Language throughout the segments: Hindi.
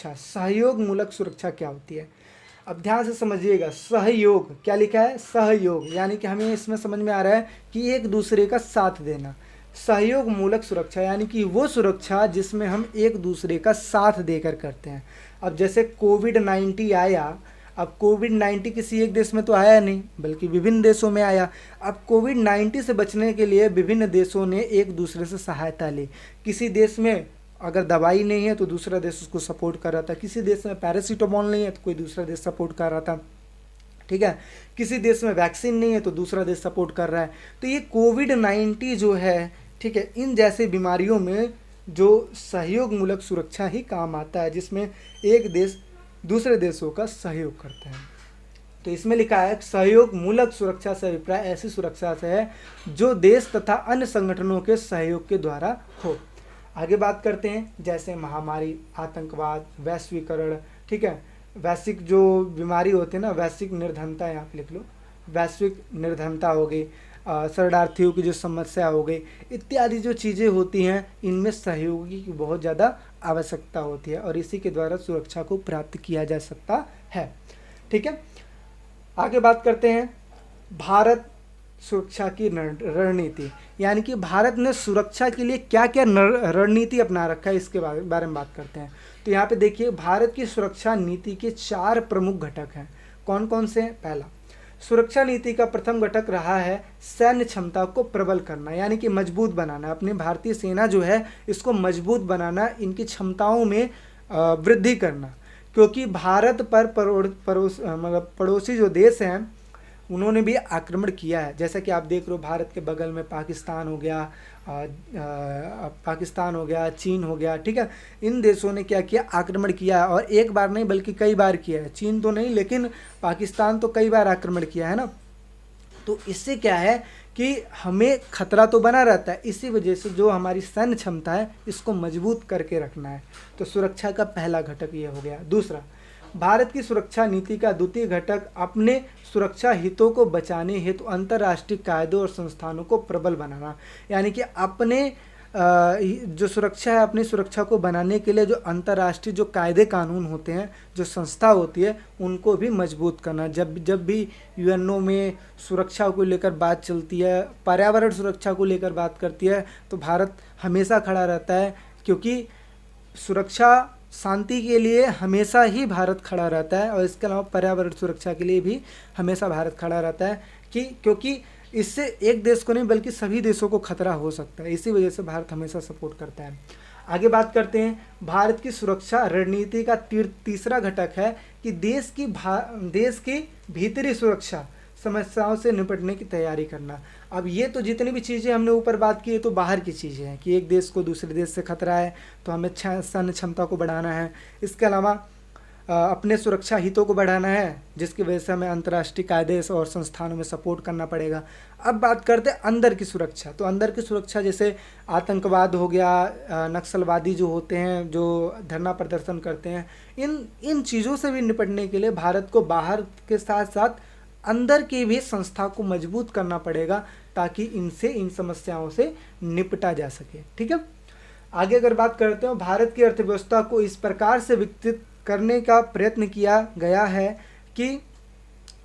सुरक्षा, सहयोग मूलक सुरक्षा क्या होती है? अब ध्यान से समझिएगा, सहयोग क्या लिखा है? सहयोग, यानी कि हमें इसमें समझ में आ रहा है कि एक दूसरे का साथ देना। सहयोग मूलक सुरक्षा यानी कि वो सुरक्षा जिसमें हम एक दूसरे का साथ देकर करते हैं। अब जैसे कोविड-19 आया, अब कोविड-19 किसी एक देश में तो आया नहीं बल्कि विभिन्न देशों में आया। अब कोविड-19 से बचने के लिए विभिन्न देशों ने एक दूसरे से सहायता ली। किसी देश में अगर दवाई नहीं है तो दूसरा देश उसको सपोर्ट कर रहा था, किसी देश में पैरासीटामोल नहीं है तो कोई दूसरा देश सपोर्ट कर रहा था, ठीक है, किसी देश में वैक्सीन नहीं है तो दूसरा देश सपोर्ट कर रहा है। तो ये कोविड-19 जो है, ठीक है, इन जैसे बीमारियों में जो सहयोग मूलक सुरक्षा ही काम आता है, जिसमें एक देश दूसरे देशों का सहयोग करते हैं। तो इसमें लिखा है सहयोग मूलक सुरक्षा से अभिप्राय ऐसी सुरक्षा से है जो देश तथा अन्य संगठनों के सहयोग के द्वारा हो। आगे बात करते हैं, जैसे महामारी, आतंकवाद, वैश्वीकरण, ठीक है, वैश्विक जो बीमारी होती है ना, वैश्विक निर्धनता, यहाँ पे लिख लो, वैश्विक निर्धनता हो गई, शरणार्थियों की जो समस्या हो गई, इत्यादि जो चीज़ें होती हैं, इनमें सहयोगी की बहुत ज़्यादा आवश्यकता होती है और इसी के द्वारा सुरक्षा को प्राप्त किया जा सकता है। ठीक है, आगे बात करते हैं भारत सुरक्षा की रणनीति, यानी कि भारत ने सुरक्षा के लिए क्या क्या रणनीति अपना रखा है, इसके बारे में बात करते हैं। तो यहाँ पे देखिए, भारत की सुरक्षा नीति के 4 प्रमुख घटक हैं। कौन कौन से हैं? पहला, सुरक्षा नीति का प्रथम घटक रहा है सैन्य क्षमता को प्रबल करना, यानी कि मजबूत बनाना। अपनी भारतीय सेना जो है इसको मजबूत बनाना, इनकी क्षमताओं में वृद्धि करना, क्योंकि भारत पर पड़ोसी जो देश हैं उन्होंने भी आक्रमण किया है। जैसा कि आप देख रहे हो, भारत के बगल में पाकिस्तान हो गया, चीन हो गया, ठीक है, इन देशों ने क्या किया? आक्रमण किया है, और एक बार नहीं बल्कि कई बार किया है। चीन तो नहीं, लेकिन पाकिस्तान तो कई बार आक्रमण किया है ना। तो इससे क्या है कि हमें खतरा तो बना रहता है, इसी वजह से जो हमारी सैन्य क्षमता है इसको मजबूत करके रखना है। तो सुरक्षा का पहला घटक ये हो गया। दूसरा, भारत की सुरक्षा नीति का द्वितीय घटक अपने सुरक्षा हितों को बचाने हेतु अंतर्राष्ट्रीय कायदों और संस्थानों को प्रबल बनाना, यानी कि अपने जो सुरक्षा है, अपनी सुरक्षा को बनाने के लिए जो अंतर्राष्ट्रीय जो कायदे कानून होते हैं, जो संस्था होती है, उनको भी मजबूत करना। जब भी यूएनओ में सुरक्षा को लेकर बात चलती है, पर्यावरण सुरक्षा को लेकर बात करती है, तो भारत हमेशा खड़ा रहता है, क्योंकि सुरक्षा शांति के लिए हमेशा ही भारत खड़ा रहता है, और इसके अलावा पर्यावरण सुरक्षा के लिए भी हमेशा भारत खड़ा रहता है, क्योंकि इससे एक देश को नहीं बल्कि सभी देशों को खतरा हो सकता है। इसी वजह से भारत हमेशा सपोर्ट करता है। आगे बात करते हैं, भारत की सुरक्षा रणनीति का तीसरा घटक है कि देश की भीतरी सुरक्षा समस्याओं से निपटने की तैयारी करना। अब ये तो जितनी भी चीज़ें हमने ऊपर बात की है तो बाहर की चीज़ें हैं कि एक देश को दूसरे देश से खतरा है तो हमें सैन्य क्षमता को बढ़ाना है। इसके अलावा अपने सुरक्षा हितों को बढ़ाना है, जिसकी वजह से हमें अंतर्राष्ट्रीय कायदे और संस्थानों में सपोर्ट करना पड़ेगा। अब बात करते हैं अंदर की सुरक्षा। तो अंदर की सुरक्षा जैसे आतंकवाद हो गया, नक्सलवादी जो होते हैं, जो धरना प्रदर्शन करते हैं, इन चीज़ों से भी निपटने के लिए भारत को बाहर के साथ साथ अंदर की भी संस्था को मजबूत करना पड़ेगा, ताकि इन समस्याओं से निपटा जा सके। ठीक है, आगे अगर बात करते हो, भारत की अर्थव्यवस्था को इस प्रकार से विकसित करने का प्रयत्न किया गया है कि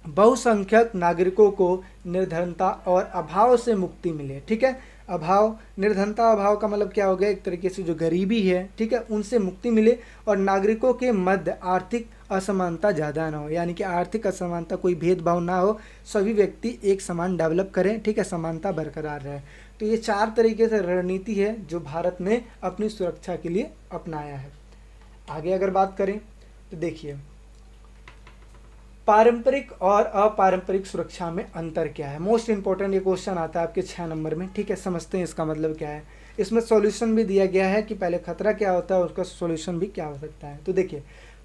बहुसंख्यक नागरिकों को निर्धनता और अभाव से मुक्ति मिले। ठीक है, निर्धनता अभाव का मतलब क्या हो गया? एक तरीके से जो गरीबी है, ठीक है, उनसे मुक्ति मिले, और नागरिकों के मध्य आर्थिक असमानता ज़्यादा ना हो, यानी कि आर्थिक असमानता, कोई भेदभाव ना हो, सभी व्यक्ति एक समान डेवलप करें, ठीक है, समानता बरकरार रहे। तो ये 4 तरीके से रणनीति है जो भारत ने अपनी सुरक्षा के लिए अपनाया है। आगे अगर बात करें तो देखिए, पारंपरिक और अपारंपरिक सुरक्षा में अंतर क्या है? मोस्ट इंपॉर्टेंट ये क्वेश्चन आता है आपके 6 नंबर में। ठीक है, समझते हैं इसका मतलब क्या है। इसमें सॉल्यूशन भी दिया गया है कि पहले खतरा क्या होता है, उसका सॉल्यूशन भी क्या हो सकता है। तो देखिए,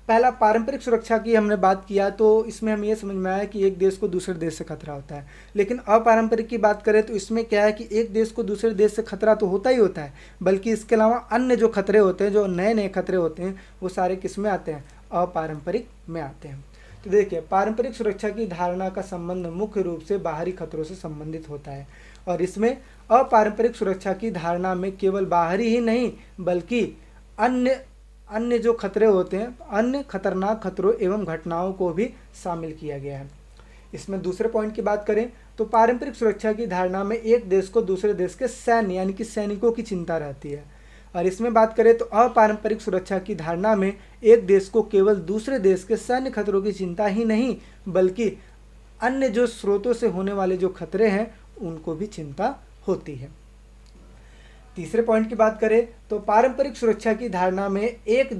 पहला पारंपरिक सुरक्षा की हमने बात किया, तो इसमें हम ये समझ में आया कि एक देश को दूसरे देश से खतरा होता है। लेकिन अपारंपरिक की बात करें तो इसमें क्या है कि एक देश को दूसरे देश से खतरा तो होता ही होता है, बल्कि इसके अलावा अन्य जो खतरे होते हैं, जो नए नए खतरे होते हैं, वो सारे किस में आते हैं? अपारंपरिक में आते हैं। तो देखिए, पारंपरिक सुरक्षा की धारणा का संबंध मुख्य रूप से बाहरी खतरों से संबंधित होता है, और इसमें अपारंपरिक सुरक्षा की धारणा में केवल बाहरी ही नहीं बल्कि अन्य अन्य जो खतरे होते हैं, अन्य खतरनाक खतरों एवं घटनाओं को भी शामिल किया गया है। इसमें दूसरे पॉइंट की बात करें तो पारंपरिक सुरक्षा की धारणा में एक देश को दूसरे देश के सैन्य यानी कि सैनिकों की चिंता रहती है। और इसमें बात करें तो अपारंपरिक सुरक्षा की धारणा में एक देश को केवल दूसरे देश के सैन्य खतरों की चिंता ही नहीं बल्कि अन्य जो स्रोतों से होने वाले जो खतरे हैं उनको भी चिंता होती है। तीसरे पॉइंट की बात करें तो पारंपरिक सुरक्षा की धारणा में एक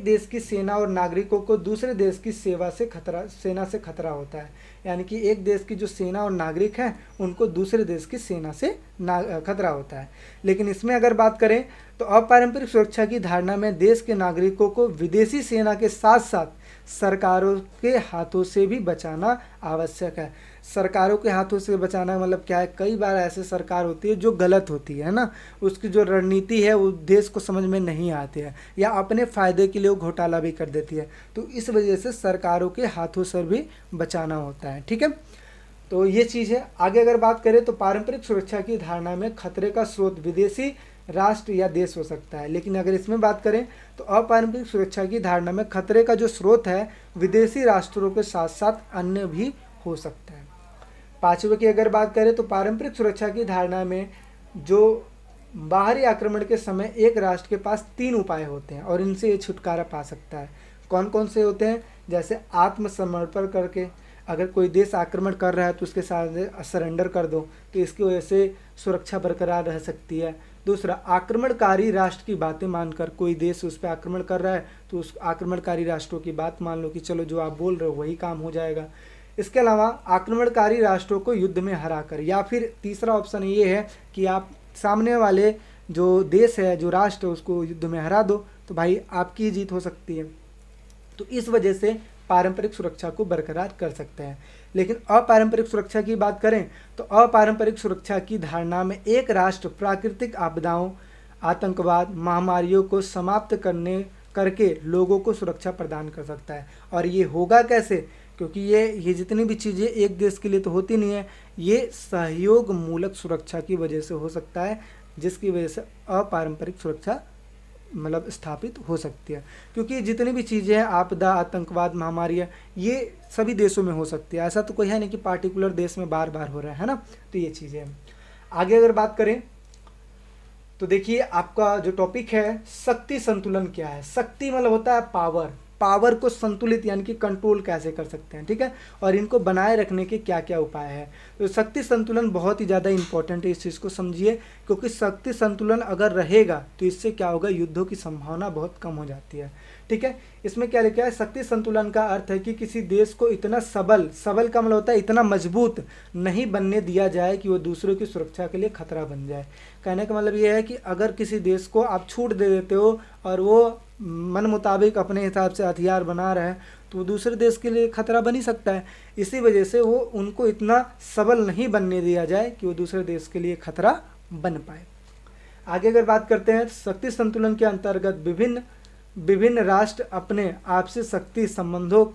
देश की सेना और नागरिकों को दूसरे देश की सेना से खतरा होता है। यानी कि एक देश की जो सेना और नागरिक हैं उनको दूसरे देश की सेना से खतरा होता है। लेकिन इसमें अगर बात करें तो अपारंपरिक सुरक्षा की धारणा में देश के नागरिकों को विदेशी सेना के साथ साथ सरकारों के हाथों से भी बचाना आवश्यक है। सरकारों के हाथों से बचाना मतलब क्या है, कई बार ऐसे सरकार होती है जो गलत होती है ना, उसकी जो रणनीति है वो देश को समझ में नहीं आती है या अपने फ़ायदे के लिए वो घोटाला भी कर देती है। तो इस वजह से सरकारों के हाथों से भी बचाना होता है। ठीक है, तो ये चीज़ है। आगे अगर बात करें तो पारंपरिक सुरक्षा की धारणा में खतरे का स्रोत विदेशी राष्ट्र या देश हो सकता है। लेकिन अगर इसमें बात करें तो अपारंपरिक सुरक्षा की धारणा में खतरे का जो स्रोत है विदेशी राष्ट्रों के साथ साथ अन्य भी हो सकता है। पांचवे की अगर बात करें तो पारंपरिक सुरक्षा की धारणा में जो बाहरी आक्रमण के समय एक राष्ट्र के पास 3 उपाय होते हैं और इनसे ये छुटकारा पा सकता है। कौन कौन से होते हैं? जैसे आत्मसमर्पण करके, अगर कोई देश आक्रमण कर रहा है तो उसके साथ सरेंडर कर दो, तो इसकी वजह से सुरक्षा बरकरार रह सकती है। दूसरा, आक्रमणकारी राष्ट्र की बातें मानकर, कोई देश उस पर आक्रमण कर रहा है तो उस आक्रमणकारी राष्ट्रों की बात मान लो कि चलो जो आप बोल रहे हो वही काम हो जाएगा। इसके अलावा आक्रमणकारी राष्ट्रों को युद्ध में हराकर, या फिर तीसरा ऑप्शन ये है कि आप सामने वाले जो देश है, जो राष्ट्र है, उसको युद्ध में हरा दो तो भाई आपकी ही जीत हो सकती है। तो इस वजह से पारंपरिक सुरक्षा को बरकरार कर सकते हैं। लेकिन अपारंपरिक सुरक्षा की बात करें तो अपारंपरिक सुरक्षा की धारणा में एक राष्ट्र प्राकृतिक आपदाओं, आतंकवाद, महामारियों को समाप्त करके लोगों को सुरक्षा प्रदान कर सकता है। और ये होगा कैसे? क्योंकि ये जितनी भी चीज़ें एक देश के लिए तो होती नहीं है, ये सहयोग मूलक सुरक्षा की वजह से हो सकता है, जिसकी वजह से अपारंपरिक सुरक्षा मतलब स्थापित हो सकती है। क्योंकि जितनी भी चीज़ें हैं, आपदा, आतंकवाद, महामारियाँ, ये सभी देशों में हो सकती है। ऐसा तो कोई है नहीं कि पार्टिकुलर देश में बार बार हो रहा है ना। तो ये चीज़ें हैं। आगे अगर बात करें तो देखिए आपका जो टॉपिक है शक्ति संतुलन क्या है। शक्ति मतलब होता है पावर को संतुलित यानी कि कंट्रोल कैसे कर सकते हैं। ठीक है, और इनको बनाए रखने के क्या क्या उपाय है। तो शक्ति संतुलन बहुत ही ज़्यादा इंपॉर्टेंट है, इस चीज़ को समझिए। क्योंकि शक्ति संतुलन अगर रहेगा तो इससे क्या होगा, युद्धों की संभावना बहुत कम हो जाती है। ठीक है, इसमें क्या लिखा है, शक्ति संतुलन का अर्थ है कि किसी देश को इतना सबल का मतलब होता है इतना मजबूत नहीं बनने दिया जाए कि वो दूसरों की सुरक्षा के लिए खतरा बन जाए। कहने का मतलब ये है कि अगर किसी देश को आप छूट दे देते हो और वो मन मुताबिक अपने हिसाब से हथियार बना रहा है तो वो दूसरे देश के लिए खतरा बन ही सकता है। इसी वजह से वो उनको इतना सबल नहीं बनने दिया जाए कि वो दूसरे देश के लिए खतरा बन पाए। आगे अगर बात करते हैं, शक्ति संतुलन के अंतर्गत विभिन्न राष्ट्र अपने आपसी शक्ति संबंधों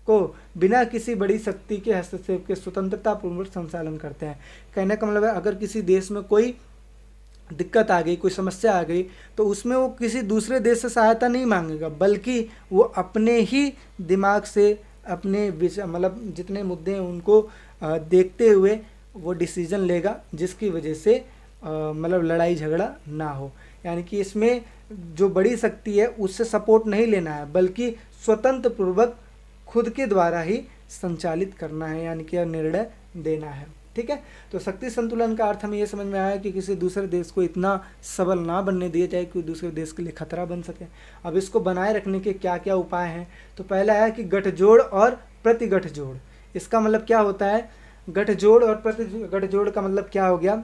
को बिना किसी बड़ी शक्ति के हस्तक्षेप के स्वतंत्रतापूर्वक संचालन करते हैं। कहने का मतलब है अगर किसी देश में कोई दिक्कत आ गई, कोई समस्या आ गई, तो उसमें वो किसी दूसरे देश से सहायता नहीं मांगेगा, बल्कि वो अपने ही दिमाग से अपने मतलब जितने मुद्दे हैं उनको देखते हुए वो डिसीजन लेगा, जिसकी वजह से मतलब लड़ाई झगड़ा ना हो। यानी कि इसमें जो बड़ी शक्ति है उससे सपोर्ट नहीं लेना है, बल्कि स्वतंत्र पूर्वक खुद के द्वारा ही संचालित करना है, यानी कि निर्णय देना है। ठीक है, तो शक्ति संतुलन का अर्थ हमें ये समझ में आया कि किसी दूसरे देश को इतना सबल ना बनने दिया जाए कि दूसरे देश के लिए खतरा बन सके। अब इसको बनाए रखने के क्या क्या उपाय हैं, तो पहला है कि गठजोड़ और प्रतिगठजोड़। इसका मतलब क्या होता है, गठजोड़ और प्रतिगठजोड़ का मतलब क्या हो गया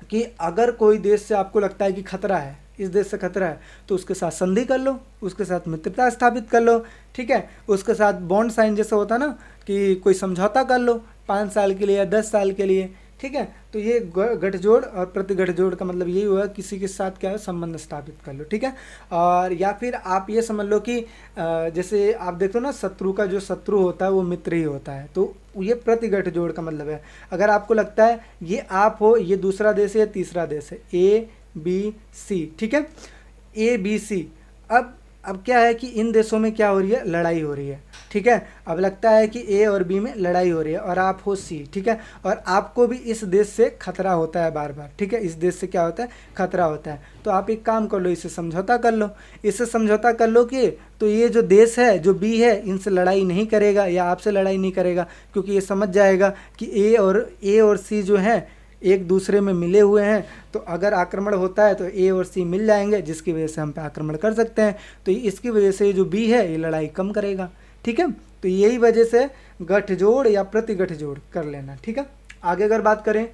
कि अगर कोई देश से आपको लगता है कि खतरा है, इस देश से खतरा है, तो उसके साथ संधि कर लो, उसके साथ मित्रता स्थापित कर लो। ठीक है, उसके साथ बॉन्ड साइन जैसा होता है ना कि कोई समझौता कर लो 5 साल के लिए या 10 साल के लिए। ठीक है, तो ये गठजोड़ और प्रतिगठजोड़ का मतलब यही हुआ किसी के साथ क्या है, संबंध स्थापित कर लो। ठीक है, और या फिर आप ये समझ लो कि जैसे आप देखो ना, शत्रु का जो शत्रु होता है वो मित्र ही होता है, तो ये प्रतिगठजोड़ का मतलब है अगर आपको लगता है ये आप हो, ये दूसरा देश है, तीसरा देश है, A B C। ठीक है, A B C अब क्या है कि इन देशों में क्या हो रही है, लड़ाई हो रही है, ठीक है। अब लगता है कि ए और बी में लड़ाई हो रही है और आप हो सी, ठीक है, और आपको भी इस देश से खतरा होता है बार बार, ठीक है, इस देश से क्या होता है, खतरा होता है। तो आप एक काम कर लो, इससे समझौता कर लो, इससे समझौता कर लो कि तो ये जो देश है, जो बी है, इनसे लड़ाई नहीं करेगा या आपसे लड़ाई नहीं करेगा, क्योंकि ये समझ जाएगा कि ए और सी जो है एक दूसरे में मिले हुए हैं, तो अगर आक्रमण होता है तो ए और सी मिल जाएंगे, जिसकी वजह से हम पे आक्रमण कर सकते हैं। तो इसकी वजह से जो बी है ये लड़ाई कम करेगा, ठीक है। तो यही वजह से गठजोड़ या प्रतिगठजोड़ कर लेना, ठीक है। आगे अगर बात करें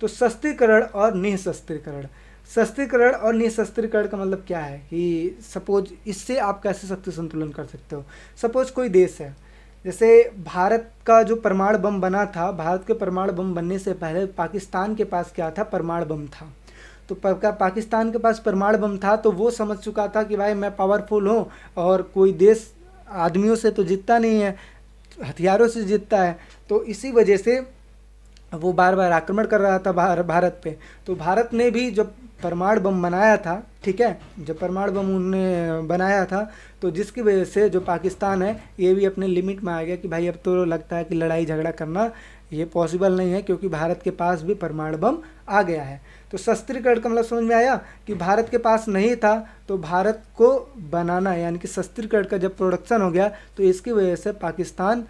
तो शस्त्रीकरण और निःशस्त्रीकरण। शस्त्रीकरण और निःशस्त्रीकरण का मतलब क्या है कि सपोज इससे आप कैसे शक्ति संतुलन कर सकते हो। सपोज कोई देश है, जैसे भारत का जो परमाणु बम बना था, भारत के परमाणु बम बनने से पहले पाकिस्तान के पास क्या था, परमाणु बम था। तो पाकिस्तान के पास परमाणु बम था, तो वो समझ चुका था कि भाई मैं पावरफुल हूँ और कोई देश आदमियों से तो जीतता नहीं है, हथियारों से जीतता है। तो इसी वजह से वो बार बार आक्रमण कर रहा था भारत पे। तो भारत ने भी जब परमाणु बम बनाया था, ठीक है, जब परमाणु बम उन्होंने बनाया था, तो जिसकी वजह से जो पाकिस्तान है ये भी अपने लिमिट में आ गया कि भाई अब तो लगता है कि लड़ाई झगड़ा करना ये पॉसिबल नहीं है, क्योंकि भारत के पास भी परमाणु बम आ गया है। तो शस्त्रीकरण का मतलब समझ में आया कि भारत के पास नहीं था तो भारत को बनाना, यानी कि शस्त्रीकरण का जब प्रोडक्शन हो गया, तो इसकी वजह से पाकिस्तान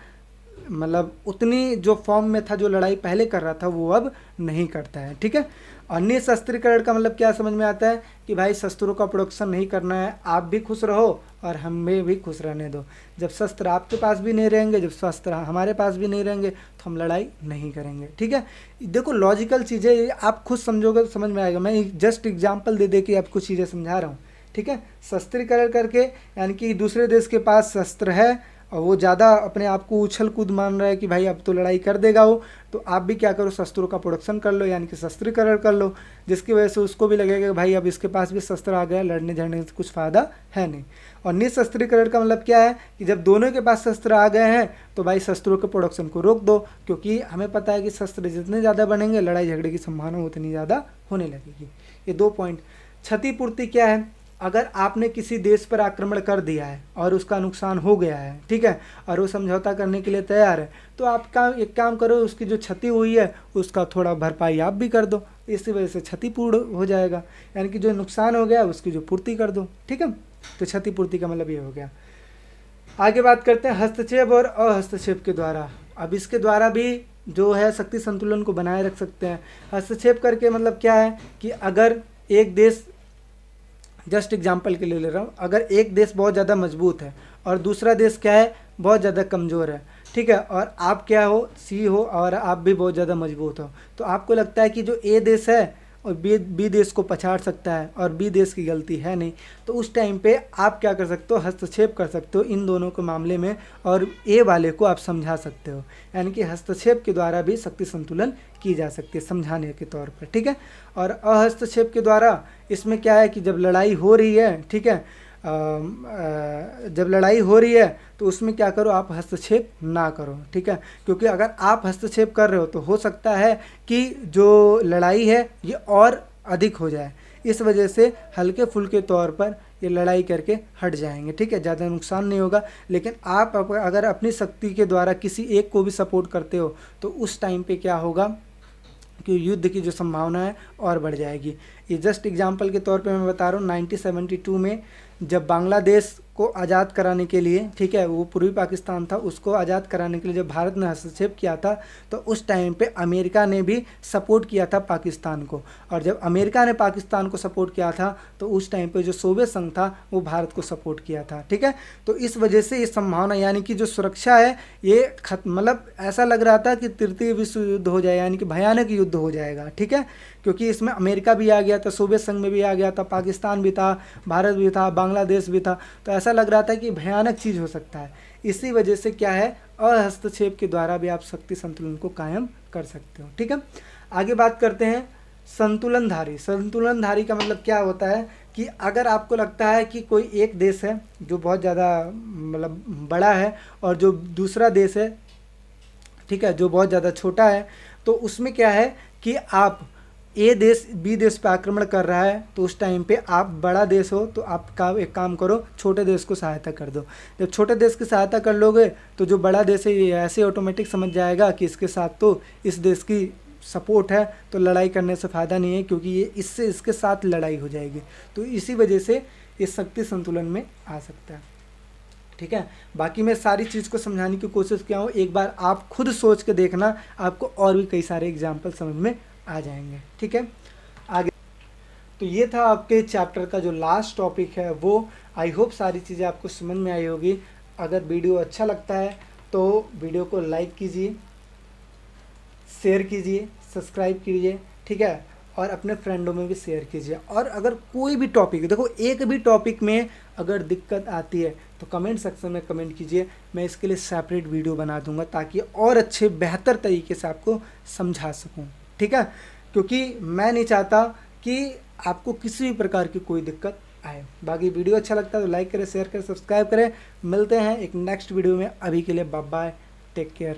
मतलब उतनी जो फॉर्म में था, जो लड़ाई पहले कर रहा था, वो अब नहीं करता है, ठीक है। और निःशस्त्रीकरण का मतलब क्या समझ में आता है कि भाई शस्त्रों का प्रोडक्शन नहीं करना है, आप भी खुश रहो और हमें भी खुश रहने दो। जब शस्त्र आपके पास भी नहीं रहेंगे, जब शस्त्र हमारे पास भी नहीं रहेंगे, तो हम लड़ाई नहीं करेंगे, ठीक है। देखो लॉजिकल चीज़ें आप खुद समझोगे तो समझ में आएगा। मैं जस्ट एग्जाम्पल दे के आपको चीज़ें समझा रहा हूँ, ठीक है। शस्त्रीकरण करके यानी कि दूसरे देश के पास शस्त्र है और वो ज़्यादा अपने आप को उछल कूद मान रहा है कि भाई अब तो लड़ाई कर देगा वो, तो आप भी क्या करो, शस्त्रों का प्रोडक्शन कर लो, यानी कि शस्त्रीकरण कर लो, जिसकी वजह से उसको भी लगेगा कि भाई अब इसके पास भी शस्त्र आ गया, लड़ने झड़ने से कुछ फ़ायदा है नहीं। और निःशस्त्रीकरण का मतलब क्या है कि जब दोनों के पास शस्त्र आ गए हैं तो भाई शस्त्रों के प्रोडक्शन को रोक दो, क्योंकि हमें पता है कि शस्त्र जितने ज़्यादा बनेंगे लड़ाई झगड़े की संभावना उतनी ज़्यादा होने लगेगी। ये 2 पॉइंट। क्षतिपूर्ति क्या है, अगर आपने किसी देश पर आक्रमण कर दिया है और उसका नुकसान हो गया है, ठीक है, और वो समझौता करने के लिए तैयार है, तो आप एक काम करो, उसकी जो क्षति हुई है उसका थोड़ा भरपाई आप भी कर दो, इसी वजह से क्षतिपूर्ण हो जाएगा, यानी कि जो नुकसान हो गया उसकी जो पूर्ति कर दो, ठीक है। तो क्षतिपूर्ति का मतलब ये हो गया। आगे बात करते हैं हस्तक्षेप और अहस्तक्षेप के द्वारा। अब इसके द्वारा भी जो है शक्ति संतुलन को बनाए रख सकते हैं। हस्तक्षेप करके मतलब क्या है कि अगर एक देश, जस्ट एग्जांपल के लिए ले रहा हूँ, अगर एक देश बहुत ज़्यादा मजबूत है और दूसरा देश क्या है, बहुत ज़्यादा कमज़ोर है, ठीक है, और आप क्या हो, सी हो और आप भी बहुत ज़्यादा मजबूत हो, तो आपको लगता है कि जो ए देश है और बी देश को पछाड़ सकता है और बी देश की गलती है नहीं, तो उस टाइम पे आप क्या कर सकते हो, हस्तक्षेप कर सकते हो इन दोनों के मामले में और ए वाले को आप समझा सकते हो। यानी कि हस्तक्षेप के द्वारा भी शक्ति संतुलन की जा सकती है समझाने के तौर पर, ठीक है। और अहस्तक्षेप के द्वारा इसमें क्या है कि जब लड़ाई हो रही है, ठीक है, जब लड़ाई हो रही है तो उसमें क्या करो, आप हस्तक्षेप ना करो, ठीक है, क्योंकि अगर आप हस्तक्षेप कर रहे हो तो हो सकता है कि जो लड़ाई है ये और अधिक हो जाए, इस वजह से हल्के फुल्के तौर पर ये लड़ाई करके हट जाएंगे, ठीक है, ज़्यादा नुकसान नहीं होगा। लेकिन आप अगर अपनी शक्ति के द्वारा किसी एक को भी सपोर्ट करते हो तो उस टाइम पे क्या होगा कि युद्ध की जो संभावना है और बढ़ जाएगी। ये जस्ट एग्जांपल के तौर पे मैं बता रहा हूँ, 1972 में जब बांग्लादेश को आज़ाद कराने के लिए, ठीक है, वो पूर्वी पाकिस्तान था, उसको आज़ाद कराने के लिए जब भारत ने हस्तक्षेप किया था तो उस टाइम पे अमेरिका ने भी सपोर्ट किया था पाकिस्तान को, और जब अमेरिका ने पाकिस्तान को सपोर्ट किया था तो उस टाइम पे जो सोवियत संघ था वो भारत को सपोर्ट किया था, ठीक है। तो इस वजह से ये संभावना यानी कि जो सुरक्षा है ये मतलब ऐसा लग रहा था कि तृतीय विश्व युद्ध हो जाए, यानी कि भयानक युद्ध हो जाएगा, ठीक है, क्योंकि इसमें अमेरिका भी आ गया था, सोवियत संघ में भी आ गया था, पाकिस्तान भी था, भारत भी था, बांग्लादेश भी था, तो ऐसा लग रहा था कि भयानक चीज़ हो सकता है। इसी वजह से क्या है, अहस्तक्षेप के द्वारा भी आप शक्ति संतुलन को कायम कर सकते हो, ठीक है। आगे बात करते हैं संतुलनधारी। संतुलनधारी का मतलब क्या होता है कि अगर आपको लगता है कि कोई एक देश है जो बहुत ज़्यादा मतलब बड़ा है और जो दूसरा देश है, ठीक है, जो बहुत ज़्यादा छोटा है, तो उसमें क्या है कि आप ए देश बी देश पे आक्रमण कर रहा है तो उस टाइम पे आप बड़ा देश हो तो आप एक काम करो, छोटे देश को सहायता कर दो। जब छोटे देश की सहायता कर लोगे तो जो बड़ा देश है ये ऐसे ऑटोमेटिक समझ जाएगा कि इसके साथ तो इस देश की सपोर्ट है, तो लड़ाई करने से फ़ायदा नहीं है, क्योंकि ये इससे इसके साथ लड़ाई हो जाएगी। तो इसी वजह से ये शक्ति संतुलन में आ सकता है। ठीक है, बाकी मैं सारी चीज़ को समझाने की कोशिश किया हूँ, एक बार आप खुद सोच के देखना, आपको और भी कई सारे एग्जाम्पल समझ में आ जाएंगे। ठीक है, आगे तो ये था आपके चैप्टर का जो लास्ट टॉपिक है वो। आई होप सारी चीज़ें आपको समझ में आई होगी। अगर वीडियो अच्छा लगता है तो वीडियो को लाइक कीजिए, शेयर कीजिए, सब्सक्राइब कीजिए। ठीक है, और अपने फ्रेंडों में भी शेयर कीजिए। और अगर कोई भी टॉपिक, देखो एक भी टॉपिक में अगर दिक्कत आती है तो कमेंट सेक्शन में कमेंट कीजिए, मैं इसके लिए सेपरेट वीडियो बना दूंगा ताकि और अच्छे बेहतर तरीके से आपको समझा सकूं। ठीक है, क्योंकि मैं नहीं चाहता कि आपको किसी भी प्रकार की कोई दिक्कत आए। बाकी वीडियो अच्छा लगता है तो लाइक करें, शेयर करें, सब्सक्राइब करें। मिलते हैं एक नेक्स्ट वीडियो में, अभी के लिए बाय बाय, टेक केयर।